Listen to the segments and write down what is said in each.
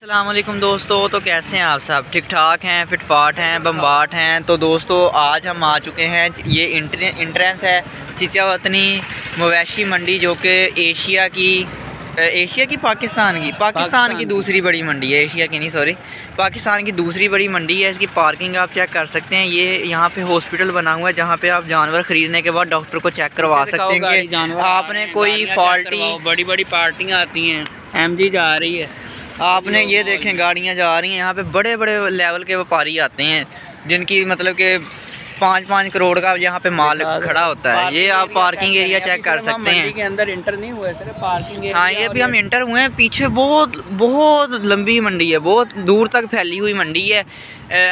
अस्सलाम वालेकुम दोस्तों। तो कैसे हैं आप सब? ठीक ठाक हैं, फिटफाट हैं, बम्बाट हैं। तो दोस्तों आज हम आ चुके हैं, ये इंट्रेंस है चिचावतनी मवेशी मंडी, जो कि एशिया की पाकिस्तान की दूसरी बड़ी मंडी है। एशिया की नहीं, सॉरी, पाकिस्तान की दूसरी बड़ी मंडी है। इसकी पार्किंग आप चेक कर सकते हैं। ये यहाँ पे हॉस्पिटल बना हुआ है, जहाँ पे आप जानवर ख़रीदने के बाद डॉक्टर को चेक करवा सकते हैं कि आपने कोई फॉल्टी। बड़ी बड़ी पार्टियाँ आती हैं, MG जा रही है, आपने ये देखें गाड़ियाँ जा रही हैं। यहाँ पे बड़े बड़े लेवल के व्यापारी आते हैं, जिनकी मतलब कि 5-5 करोड़ का यहाँ पे माल खड़ा होता है। ये आप पार्किंग एरिया चेक कर सकते हैं। के अंदर इंटर नहीं हुए, सिर्फ पार्किंग एरिया। हाँ, ये भी हम इंटर हुए हैं। पीछे बहुत लंबी मंडी है, बहुत दूर तक फैली हुई मंडी है।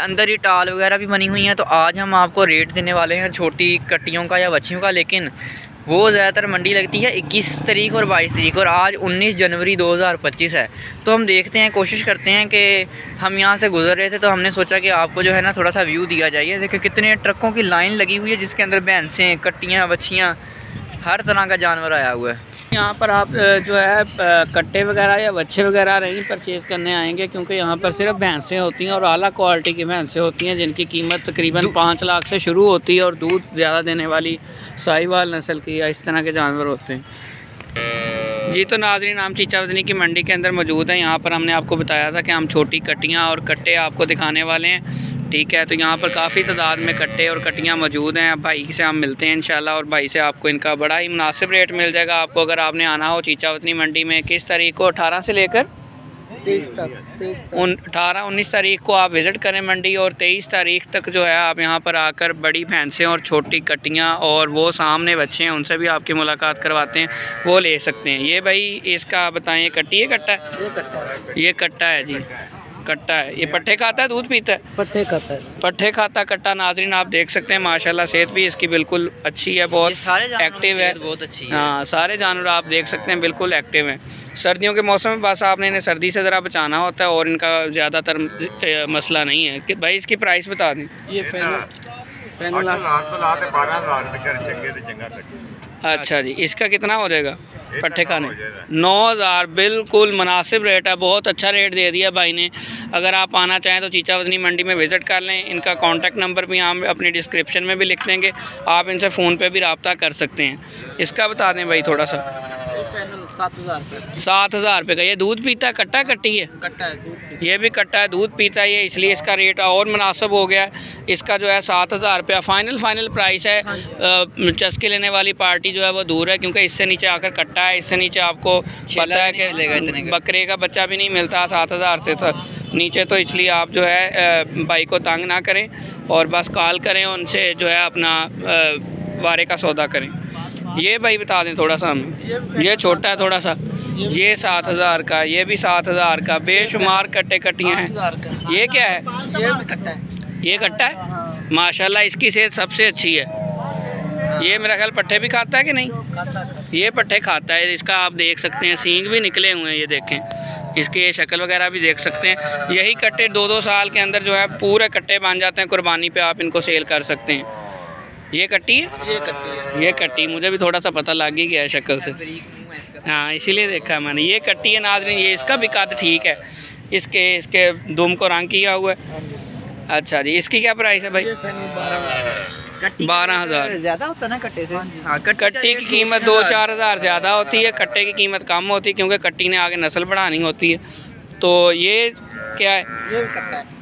अंदर ही टाल वगैरह भी बनी हुई हैं। तो आज हम आपको रेट देने वाले हैं छोटी कट्टियों का या बच्चियों का, लेकिन वो ज़्यादातर मंडी लगती है 21 तारीख और 22 तारीख, और आज 19 जनवरी 2025 है। तो हम देखते हैं, कोशिश करते हैं कि हम यहाँ से गुजर रहे थे तो हमने सोचा कि आपको जो है ना थोड़ा सा व्यू दिया जाए। देखिए कितने ट्रकों की लाइन लगी हुई है, जिसके अंदर भैंसें, कट्टियाँ, बच्चियाँ, हर तरह का जानवर आया हुआ है। यहाँ पर आप जो है कट्टे वगैरह या बच्चे वगैरह नहीं परचेज़ करने आएंगे, क्योंकि यहाँ पर सिर्फ भैंसें होती हैं और आला क्वालिटी की भैंसें होती हैं, जिनकी कीमत तकरीबन 5 लाख से शुरू होती है, और दूध ज़्यादा देने वाली साहिवाल नस्ल की या इस तरह के जानवर होते हैं जी। तो नाज़रीन, हम चिचावतनी की मंडी के अंदर मौजूद हैं। यहाँ पर हमने आपको बताया था कि हम छोटी कट्टियाँ और कट्टे आपको दिखाने वाले हैं, ठीक है। तो यहाँ पर काफ़ी तादाद में कट्टे और कट्टियाँ मौजूद हैं। अब भाई से हम मिलते हैं इंशाल्लाह, और भाई से आपको इनका बड़ा ही मुनासिब रेट मिल जाएगा। आपको अगर आपने आना हो चिचावतनी मंडी में, किस तारीख को 18 से लेकर 23 तक 18-19 तारीख को आप विज़िट करें मंडी, और 23 तारीख तक जो है आप यहाँ पर आकर बड़ी भैंसें और छोटी कट्टियाँ और वो सामने बच्चे हैं, उनसे भी आपकी मुलाकात करवाते हैं, वो ले सकते हैं। ये भाई इसका बताएं, ये कट्टी है कट्टा है? ये कट्टा है जी, कट्टा है। ये पट्ठे खाता है, दूध पीता है? पट्ठे खाता कट्टा। नाज़रीन आप देख सकते हैं, माशाल्लाह सेहत भी इसकी बिल्कुल अच्छी है, बहुत एक्टिव है, बहुत अच्छी है। हाँ, सारे जानवर आप देख सकते हैं बिल्कुल एक्टिव हैं। सर्दियों के मौसम में बस आपने इन्हें सर्दी से ज़रा बचाना होता है, और इनका ज़्यादातर मसला नहीं है। कि भाई इसकी प्राइस बता दें। ये अच्छा जी, इसका कितना हो जाएगा पट्ठे खाने? 9,000 बिल्कुल मुनासिब रेट है, बहुत अच्छा रेट दे दिया भाई ने। अगर आप आना चाहें तो चिचावतनी मंडी में विज़िट कर लें। इनका कॉन्टैक्ट नंबर भी हम अपनी डिस्क्रिप्शन में भी लिख देंगे, आप इनसे फ़ोन पे भी रब्ता कर सकते हैं। इसका बता दें भाई थोड़ा सा। 7,000 रुपये का। ये दूध पीता है, कट्टा कट्टी है? कट्टा है, दूध पीता है। ये भी कट्टा है, दूध पीता है ये, इसलिए इसका रेट और मुनासिब हो गया है। इसका जो है 7,000 रुपया फाइनल प्राइस है। चस्के लेने वाली पार्टी जो है वो दूर है, क्योंकि इससे नीचे आकर कट्टा है, इससे नीचे आपको पता है कि बकरे का बच्चा भी नहीं मिलता 7,000 से तो नीचे। तो इसलिए आप जो है भाई को तंग ना करें, और बस कॉल करें उनसे, जो है अपना वारे का सौदा करें। ये भाई बता दें थोड़ा सा हमें। ये छोटा है थोड़ा सा, ये 7,000 का, ये भी 7,000 का। बेशुमार कट्टे कट्टियाँ हैं। ये क्या है? ये कट्टा है। माशाल्लाह इसकी सेहत सबसे अच्छी है। ये मेरा ख्याल पट्ठे भी खाता है कि नहीं? ये पट्ठे खाता है। इसका आप देख सकते हैं सींग भी निकले हुए हैं, ये देखें, इसकी शक्ल वगैरह भी देख सकते हैं। यही कट्टे 2-2 साल के अंदर जो है पूरे कट्टे बन जाते हैं, कुर्बानी पे आप इनको सेल कर सकते हैं। ये कट्टी है? ये कट्टी मुझे भी थोड़ा सा पता लग ही गया है शक्ल से, हाँ इसीलिए देखा मैंने। ये कट्टी है नाज़रीन। ये इसका भी कद ठीक है, इसके दुम को रंग किया हुआ है। अच्छा जी, इसकी क्या प्राइस है भाई? 12,000 ज़्यादा होता है ना कट्टे से? हाँ, कट्टी की कीमत 2-4 हज़ार ज़्यादा होती है, कट्टे की कीमत कम होती है, क्योंकि कट्टी ने आगे नस्ल बढ़ानी होती है। तो ये क्या है? ये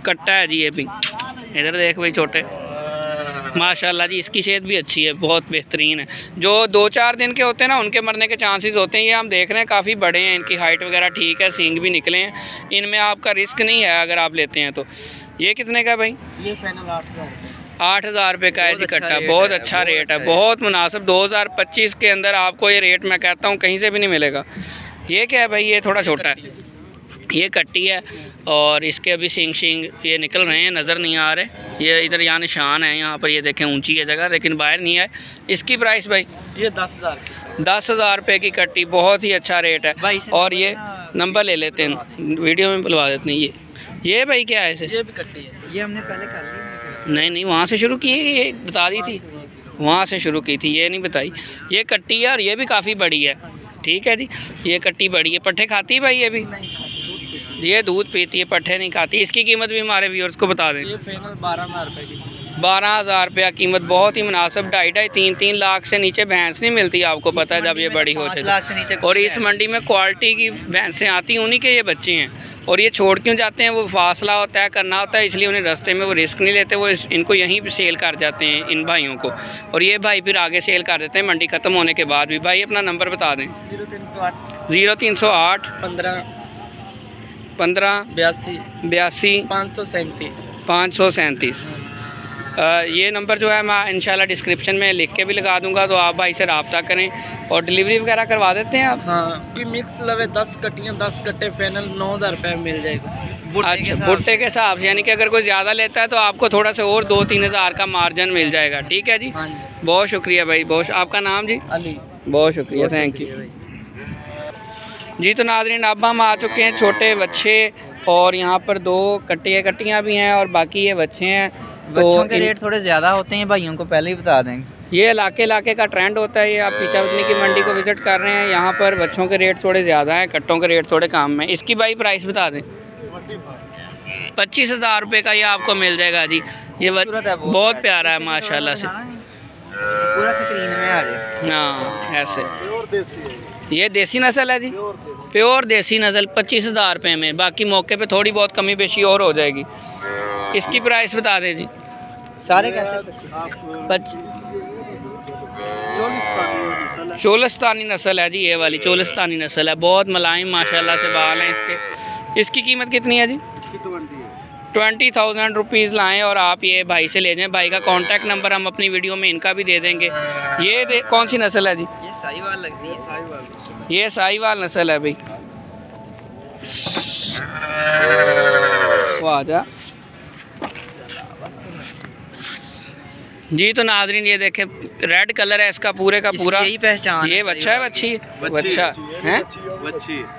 कट्टा है जी। ये भी इधर देख भाई, छोटे माशाल्लाह जी, इसकी सेहत भी अच्छी है, बहुत बेहतरीन है। जो 2-4 दिन के होते हैं ना, उनके मरने के चांसेस होते हैं। ये हम देख रहे हैं काफ़ी बड़े हैं, इनकी हाइट वगैरह ठीक है, सींग भी निकले हैं, इनमें आपका रिस्क नहीं है अगर आप लेते हैं तो। ये कितने का भाई? ये 8,000 रुपये का है जी कट्टा। बहुत अच्छा रेट है, बहुत मुनासिब। 2025 के अंदर आपको ये रेट मैं कहता हूँ कहीं से भी नहीं मिलेगा। ये क्या है भाई? ये थोड़ा छोटा है, ये कट्टी है, और इसके अभी सींग ये निकल रहे हैं, नज़र नहीं आ रहे। ये इधर यहाँ निशान है, यहाँ पर ये देखें, ऊंची है जगह, लेकिन बाहर नहीं है। इसकी प्राइस भाई? ये 10,000 रुपये की कट्टी, बहुत ही अच्छा रेट है। और ये नंबर ले लेते हैं, वीडियो में बुलवा देते हैं। ये भाई क्या है? इसे ये भी कट्टी है। ये हमने पहले कर ली? नहीं, वहाँ से शुरू की है, ये बता दी थी, वहाँ से शुरू की थी, ये नहीं बताई। ये कट्टी है, और ये भी काफ़ी बड़ी है, ठीक है जी। ये कट्टी बड़ी है। पट्ठे खाती है भाई? ये भी ये दूध पीती है, पट्ठे नहीं खाती। इसकी कीमत भी हमारे व्यूअर्स को बता दें। ये फाइनल 12,000 रुपये की, 12,000 रुपया कीमत, बहुत ही मुनासिब। 2.5-3 लाख से नीचे भैंस नहीं मिलती, आपको पता है जब ये बड़ी हो जाती है। और इस मंडी में क्वालिटी की भैंसें आती हैं, उन्हीं के ये बच्चे हैं। और ये छोड़ क्यों जाते हैं, वो फासला होता है, करना होता है, इसलिए उन्हें रास्ते में वो रिस्क नहीं लेते, वो इनको यहीं पर सेल कर जाते हैं इन भाइयों को। और ये भाई फिर आगे सेल कर देते हैं मंडी ख़त्म होने के बाद भी। भाई अपना नंबर बता दें। 0308 15 82 537। ये नंबर जो है मैं इंशाल्लाह डिस्क्रिप्शन में लिख के भी लगा दूंगा, तो आप भाई से रब्ता करें। और डिलीवरी वगैरह करवा देते हैं आप? हाँ, कि मिक्स लवे 10 कट्टियाँ 10 कट्टे फाइनल 9,000 रुपये मिल जाएगा। अच्छा, भुट्टे के हिसाब से, यानी कि अगर कोई ज़्यादा लेता है तो आपको थोड़ा सा और 2-3 हज़ार का मार्जिन मिल जाएगा। ठीक है जी, बहुत शुक्रिया भाई, बहुत। आपका नाम जी? अली। बहुत शुक्रिया, थैंक यू जी। तो नाज़रीन, अब हम आ चुके हैं छोटे बच्चे, और यहाँ पर 2 कट्टियाँ भी हैं और बाकी ये बच्चे हैं। बच्चों के रेट थोड़े ज़्यादा होते हैं भाइयों को पहले ही बता देंगे। ये इलाके का ट्रेंड होता है। ये आप पीचावतनी की मंडी को विज़िट कर रहे हैं, यहाँ पर बच्चों के रेट थोड़े ज़्यादा हैं, कट्टों के रेट थोड़े कम हैं। इसकी भाई प्राइस बता दें। 25,000 रुपये का ये आपको मिल जाएगा जी। ये बहुत प्यारा है माशाल्लाह से, पूरा स्क्रीन में आ जाए। हाँ, ऐसे ये देसी नस्ल है जी, प्योर देसी नस्ल। 25,000 रुपये में, बाकी मौके पे थोड़ी बहुत कमी बेशी और हो जाएगी। इसकी प्राइस बता दें जी। सारे कहते हैं चोलिस्तानी नस्ल है जी, ये वाली चोलिस्तानी नस्ल है, बहुत मुलायम माशाल्लाह से बाल हैं इसके। इसकी कीमत कितनी है जी? 20,000 रुपीज़ लाएँ और आप ये भाई से ले जाएँ। भाई का कॉन्टैक्ट नंबर हम अपनी वीडियो में इनका भी दे देंगे। ये कौन सी नस्ल है जी? ये साहिवाल लगती है। ये साहिवाल नस्ल है भाई। वाह जा जी। तो नाजरीन, ये देखें, रेड कलर है इसका पूरे का पूरा। यही पहचान। ये बच्चा है, बच्ची है,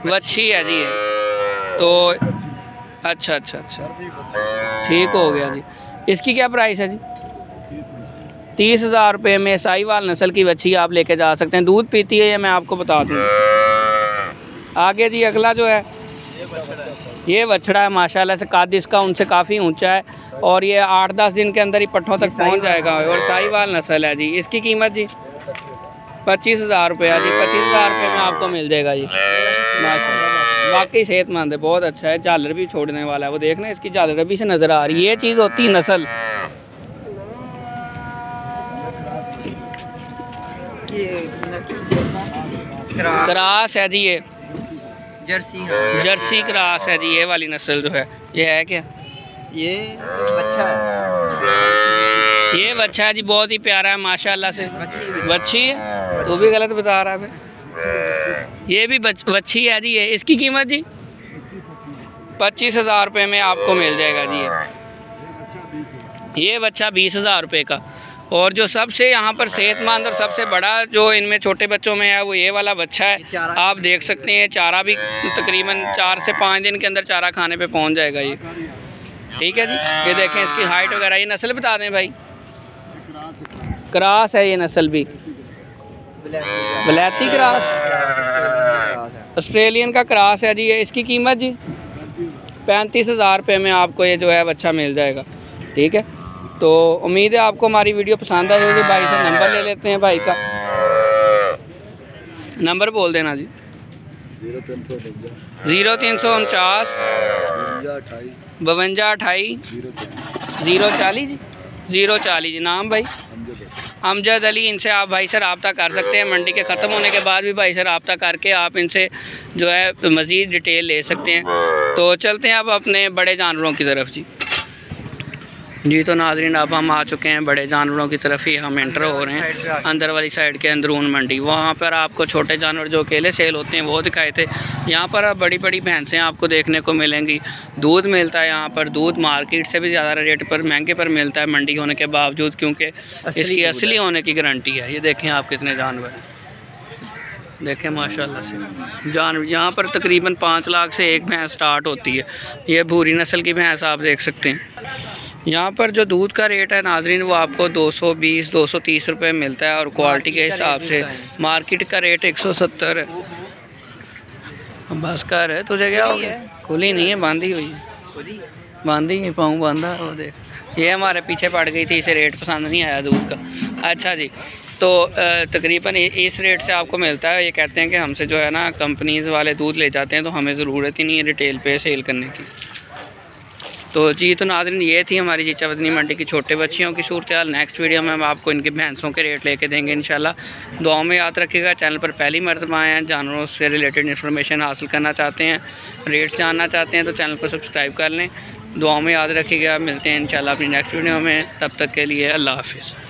बच्ची है जी ये तो। अच्छा, ठीक हो गया जी। इसकी क्या प्राइस है जी? 30,000 रुपये में साहिवाल नस्ल की बच्ची आप लेके जा सकते हैं। दूध पीती है, ये मैं आपको बता दूँ। आगे जी अगला जो है ये बछड़ा है, माशाल्लाह से कद इसका उनसे काफ़ी ऊंचा है, और ये 8-10 दिन के अंदर ही पट्ठों तक पहुंच जाएगा। और साहिवाल नस्ल है जी। इसकी कीमत जी 25,000 रुपये जी। 25,000 रुपये में आपको मिल जाएगा जी, माशाल्लाह। वाकई सेहतमंद है, बहुत अच्छा है। झालर भी छोड़ने वाला है, वो देखना इसकी झालर अभी से नज़र आ रही है। ये चीज़ होती है नस्ल। क्रास है जी, ये जर्सी क्रास है जी। ये वाली नस्ल जो है, ये है क्या? ये बच्चा है। ये बच्चा है जी, बहुत ही प्यारा है माशाल्लाह से। बच्ची है, तो भी गलत बता रहा है। ये भी बच्ची है जी। ये इसकी कीमत जी 25,000 रुपये में आपको मिल जाएगा जी। ये बच्चा 20,000 रुपये का। और जो सबसे यहाँ पर सेहतमंद और सबसे बड़ा जो इनमें छोटे बच्चों में है, वो ये वाला बच्चा है। आप देख सकते हैं, चारा भी तकरीबन 4 से 5 दिन के अंदर चारा खाने पे पहुँच जाएगा ये। ठीक है जी। ये देखें इसकी हाइट वगैरह। ये नस्ल बता दें भाई। क्रास है ये नस्ल भी, वलैती क्रास, ऑस्ट्रेलियन का क्रास है जी। ये इसकी कीमत जी 35,000 रुपये में आपको ये जो है बच्चा मिल जाएगा। ठीक है, तो उम्मीद है आपको हमारी वीडियो पसंद आई होगी। भाई से नंबर ले लेते हैं, भाई का नंबर बोल देना जी। 0349 52 28 040 जी। 040 जी। नाम भाई अमजद अली। इनसे आप भाई से रब्ता कर सकते हैं। मंडी के ख़त्म होने के बाद भी भाई से रब्ता करके आप इनसे जो है मज़ीद डिटेल ले सकते हैं। तो चलते हैं अब अपने बड़े जानवरों की तरफ जी। तो नाज़रीन, अब हम आ चुके हैं बड़े जानवरों की तरफ ही हम एंटर हो रहे हैं। अंदर वाली साइड के अंदरून मंडी, वहाँ पर आपको छोटे जानवर जो अकेले सेल होते हैं वो दिखाए थे। यहाँ पर अब बड़ी बड़ी भैंसें आपको देखने को मिलेंगी। दूध मिलता है यहाँ पर। दूध मार्केट से भी ज़्यादा रेट पर, महंगे पर मिलता है मंडी होने के बावजूद, क्योंकि इसकी असली होने की गारंटी है। ये देखें आप कितने जानवर देखें माशाल्लाह से जानवर। यहाँ पर तकरीबन 5 लाख से एक भैंस स्टार्ट होती है। ये भूरी नस्ल की भैंस आप देख सकते हैं। यहाँ पर जो दूध का रेट है नाजरीन, वो आपको 220-230 रुपये मिलता है, और क्वालिटी के हिसाब से मार्केट का रेट 170 है। बस कर है, तुझे क्या हो गया? खुली नहीं है, बांधी हुई है, बांधी है, पाँव बांधा। वो देख, ये हमारे पीछे पड़ गई थी, इसे रेट पसंद नहीं आया दूध का। अच्छा जी, तो तकरीबन इस रेट से आपको मिलता है। ये कहते हैं कि हमसे जो है ना कंपनीज़ वाले दूध ले जाते हैं, तो हमें ज़रूरत ही नहीं है रिटेल पे सेल करने की। तो जी, तो नाज़रीन, ये थी हमारी चीचा वतनी मंडी की छोटे बच्चियों की सूरत हाल। नेक्स्ट वीडियो में हम आपको इनकी भैंसों के रेट लेके देंगे इंशाल्लाह। दुआओं में याद रखिएगा। चैनल पर पहली मरतबा आए हैं, जानवरों से रिलेटेड इन्फॉर्मेशन हासिल करना चाहते हैं, रेट्स जानना चाहते हैं, तो चैनल को सब्सक्राइब कर लें। दुआओं में याद रखिएगा। मिलते हैं इंशाल्लाह अपनी नेक्स्ट वीडियो में, तब तक के लिए अल्लाह हाफिज़।